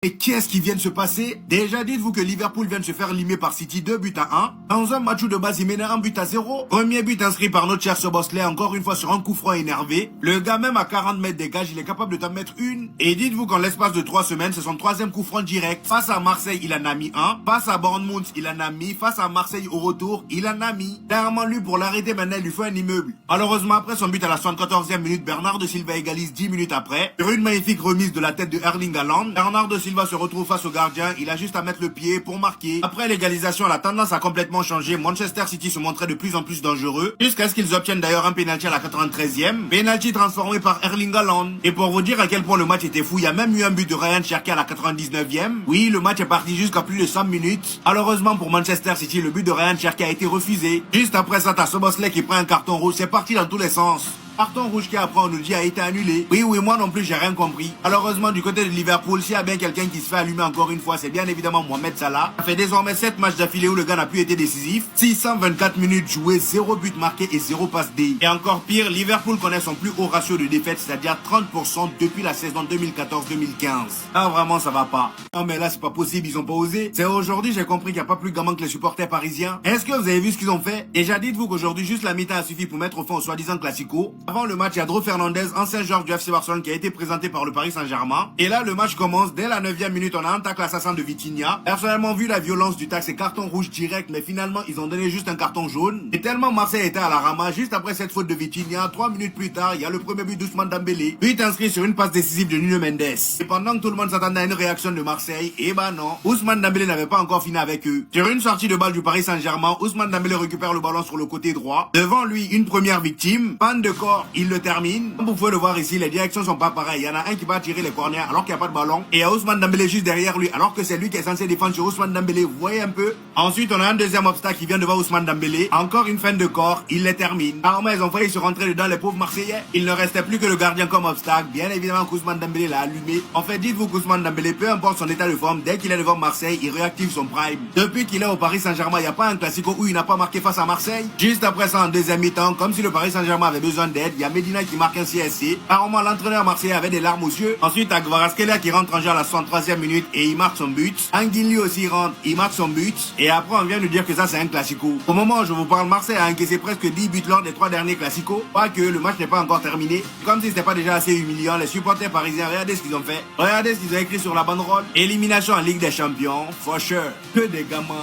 Et qu'est-ce qui vient de se passer? Déjà, dites-vous que Liverpool vient de se faire limer par City 2-1. Dans un match où de base, il mène 1-0. Premier but inscrit par notre cher Szoboszlai, encore une fois sur un coup franc énervé. Le gars, même à 40 mètres des gages, il est capable de t'en mettre une. Et dites-vous qu'en l'espace de 3 semaines, c'est son troisième coup franc direct. Face à Marseille, il en a mis un. Face à Bournemouth, il en a mis. Face à Marseille au retour, il en a mis. Clairement, lui, pour l'arrêter maintenant, il lui faut un immeuble. Malheureusement, après son but à la 74e minute, Bernardo Silva égalise 10 minutes après. Sur une magnifique remise de la tête de Erling Haaland, Bernardo Silva se retrouve face au gardien, il a juste à mettre le pied pour marquer. Après l'égalisation, la tendance a complètement changé. Manchester City se montrait de plus en plus dangereux, jusqu'à ce qu'ils obtiennent d'ailleurs un pénalty à la 93e. Pénalty transformé par Erling Haaland. Et pour vous dire à quel point le match était fou, il y a même eu un but de Ryan Cherki à la 99e. Oui, le match est parti jusqu'à plus de 100 minutes. Malheureusement pour Manchester City, le but de Ryan Cherki a été refusé. Juste après ça, t'as Szoboszlai qui prend un carton rouge, c'est parti dans tous les sens. Carton rouge qui après on nous dit a été annulé. Oui, moi non plus j'ai rien compris. Malheureusement du côté de Liverpool, s'il y a bien quelqu'un qui se fait allumer encore une fois, c'est bien évidemment Mohamed Salah. Ça fait désormais 7 matchs d'affilée où le gars n'a plus été décisif. 624 minutes jouées, 0 but marqué et 0 passe D. Et encore pire, Liverpool connaît son plus haut ratio de défaite, c'est-à-dire 30% depuis la saison 2014-2015. Ah vraiment ça va pas. Non mais là c'est pas possible, ils ont pas osé. C'est aujourd'hui j'ai compris qu'il n'y a pas plus gamin que les supporters parisiens. Est-ce que vous avez vu ce qu'ils ont fait? Déjà dites-vous qu'aujourd'hui juste la mi-temps a suffi pour mettre au fond au soi-disant classico. Avant le match, il y a Dro Fernandez, ancien joueur du FC Barcelone, qui a été présenté par le Paris Saint-Germain. Et là, le match commence. Dès la 9e minute, on a un tacle assassin de Vitinha. Personnellement, vu la violence du tacle, c'est carton rouge direct, mais finalement, ils ont donné juste un carton jaune. Et tellement Marseille était à la rama, juste après cette faute de Vitinha, 3 minutes plus tard, il y a le premier but d'Ousmane Dembélé. But inscrit sur une passe décisive de Nuno Mendes. Et pendant que tout le monde s'attendait à une réaction de Marseille, eh ben non, Ousmane Dembélé n'avait pas encore fini avec eux. Sur une sortie de balle du Paris Saint-Germain, Ousmane Dembélé récupère le ballon sur le côté droit. Devant lui, une première victime. Panne de corps, il le termine. Comme vous pouvez le voir ici, les directions sont pas pareilles. Il y en a un qui va tirer les corners alors qu'il n'y a pas de ballon. Et il y a Ousmane Dembélé juste derrière lui alors que c'est lui qui est censé défendre sur Ousmane Dembélé. Vous voyez un peu. Ensuite, on a un deuxième obstacle qui vient devant Ousmane Dembélé. Encore une fin de corps, il les termine. Apparemment, ils ont failli se rentrer dedans les pauvres Marseillais. Il ne restait plus que le gardien comme obstacle. Bien évidemment qu'Ousmane Dembélé l'a allumé. En fait, dites-vous qu'Ousmane Dembélé, peu importe son état de forme, dès qu'il est devant Marseille, il réactive son prime. Depuis qu'il est au Paris Saint-Germain, il n'y a pas un classico où il n'a pas marqué face à Marseille. Juste après ça, en deuxième mi-temps, comme si le Paris Saint-Germain avait besoin d'aide, il y a Medina qui marque un CSC. Apparemment, l'entraîneur marseillais avait des larmes aux yeux. Ensuite, à Kvaratskhelia qui rentre en jeu à la 63e minute et il marque son but. Anguigny aussi rentre, il marque son but. Et après, on vient nous dire que ça, c'est un classico. Au moment où je vous parle, Marseille a encaissé presque 10 buts lors des 3 derniers classicos. Pas que le match n'est pas encore terminé. Comme si c'était pas déjà assez humiliant, les supporters parisiens, regardez ce qu'ils ont fait. Regardez ce qu'ils ont écrit sur la banderole. Élimination en Ligue des Champions, for sure. Que des gamins.